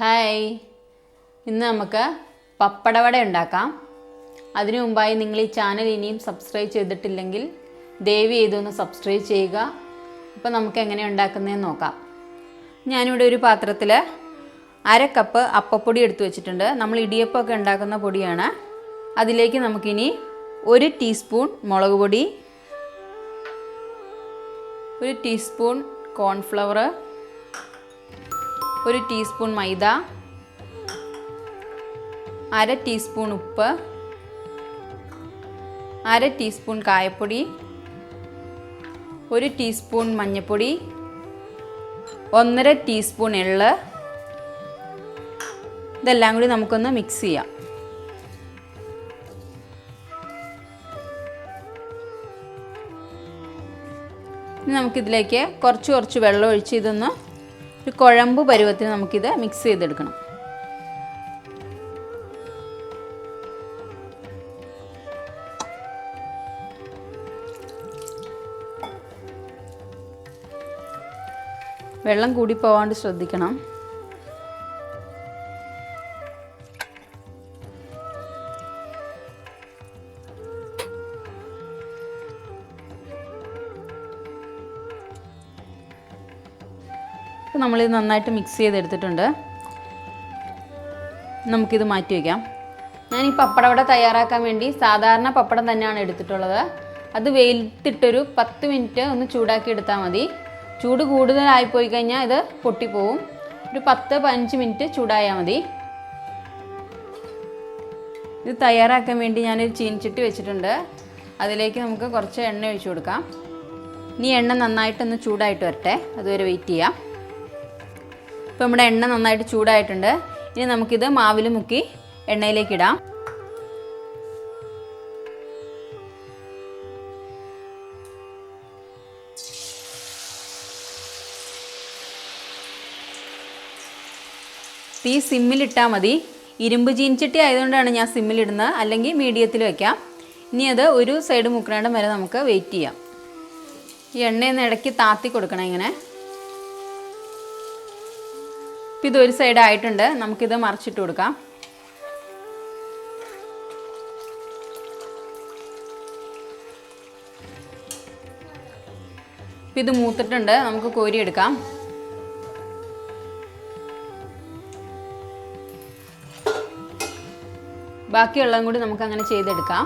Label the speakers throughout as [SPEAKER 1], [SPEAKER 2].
[SPEAKER 1] Hi, ഇന്ന് നമുക്ക് പപ്പടവട ഉണ്ടാക്കാം. അതിനു മുമ്പായി നിങ്ങൾ ഈ ചാനൽ ഇനിയും സബ്സ്ക്രൈബ് ചെയ്തിട്ടില്ലെങ്കിൽ ദയവ് ചെയ്തൊന്ന് സബ്സ്ക്രൈബ് ചെയ്യുക. അപ്പോൾ നമുക്ക് എങ്ങനെ ഉണ്ടാക്കുന്നതെന്ന് നോക്കാം. ഞാനിവിടെ ഒരു പാത്രത്തിൽ 1/2 കപ്പ് അപ്പപ്പൊടി എടുത്തു വെച്ചിട്ടുണ്ട്. നമ്മൾ ഇടിയപ്പമൊക്കെ ഉണ്ടാക്കുന്ന പൊടിയാണ്. അതിലേക്ക് നമുക്കിനി 1 ടീസ്പൂൺ മുളക് പൊടി, 1 ടീസ്പൂൺ കോൺഫ്ലവർ, 1 ടീസ്പൂൺ മൈദ, 1/2 ടീസ്പൂൺ ഉപ്പ്, 1/2 ടീസ്പൂൺ കായപ്പൊടി, 1 ടീസ്പൂൺ മഞ്ഞൾപ്പൊടി, 1/2 ടീസ്പൂൺ എള്ള്. ഇതെല്ലാം കൂടി നമുക്കൊന്ന് മിക്സ് ചെയ്യാം. ഇനി നമുക്കിതിലേക്ക് കുറച്ച് വെള്ളം ഒഴിച്ച് ഇതൊന്ന് ഒരു കുഴമ്പ് പരുവത്തിന് നമുക്കിത് മിക്സ് ചെയ്തെടുക്കണം. വെള്ളം കൂടി പോവാണ്ട് ശ്രദ്ധിക്കണം. അപ്പോൾ നമ്മളിത് നന്നായിട്ട് മിക്സ് ചെയ്തെടുത്തിട്ടുണ്ട്. നമുക്കിത് മാറ്റി വയ്ക്കാം. ഞാൻ ഈ പപ്പടവട തയ്യാറാക്കാൻ വേണ്ടി സാധാരണ പപ്പടം തന്നെയാണ് എടുത്തിട്ടുള്ളത്. അത് വെയിലത്തിട്ടൊരു 10 മിനിറ്റ് ഒന്ന് ചൂടാക്കി എടുത്താൽ മതി. ചൂട് കൂടുതലായിപ്പോയി കഴിഞ്ഞാൽ ഇത് പൊട്ടിപ്പോവും. ഒരു 10-15 മിനിറ്റ് ചൂടായാൽ മതി. ഇത് തയ്യാറാക്കാൻ വേണ്ടി ഞാനൊരു ചീനിച്ചട്ടി വെച്ചിട്ടുണ്ട്. അതിലേക്ക് നമുക്ക് കുറച്ച് എണ്ണ ഒഴിച്ചു കൊടുക്കാം. ഇനി എണ്ണ നന്നായിട്ടൊന്ന് ചൂടായിട്ട് വരട്ടെ, അതുവരെ വെയിറ്റ് ചെയ്യാം. ഇപ്പോൾ നമ്മുടെ എണ്ണ നന്നായിട്ട് ചൂടായിട്ടുണ്ട്. ഇനി നമുക്കിത് മാവിൽ മുക്കി എണ്ണയിലേക്ക് ഇടാം. തീ സിമ്മിലിട്ടാൽ മതി. ഇരുമ്പ് ചീനിച്ചട്ടി ആയതുകൊണ്ടാണ് ഞാൻ സിമ്മിലിടുന്നത്, അല്ലെങ്കിൽ മീഡിയത്തിൽ വയ്ക്കാം. ഇനി അത് ഒരു സൈഡ് മുക്കണേണ്ടം വരെ നമുക്ക് വെയിറ്റ് ചെയ്യാം. ഈ എണ്ണയൊന്ന് ഇടയ്ക്ക് താത്തി കൊടുക്കണം ഇങ്ങനെ. ഇപ്പം ഇതൊരു സൈഡ് ആയിട്ടുണ്ട്. നമുക്കിത് മറിച്ചിട്ട് കൊടുക്കാം. ഇപ്പം ഇത് മൂത്തിട്ടുണ്ട്, നമുക്ക് കോരിയെടുക്കാം. ബാക്കിയുള്ളതും കൂടി നമുക്ക് അങ്ങനെ ചെയ്തെടുക്കാം.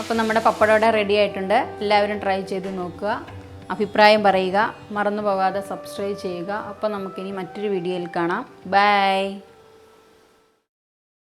[SPEAKER 1] അപ്പോൾ നമ്മുടെ പപ്പടവട റെഡി ആയിട്ടുണ്ട്. എല്ലാവരും ട്രൈ ചെയ്ത് നോക്കുക, അഭിപ്രായം പറയുക, മറന്നു പോകാതെ സബ്സ്ക്രൈബ് ചെയ്യുക. അപ്പോൾ നമുക്കിനി മറ്റൊരു വീഡിയോയിൽ കാണാം. ബൈ.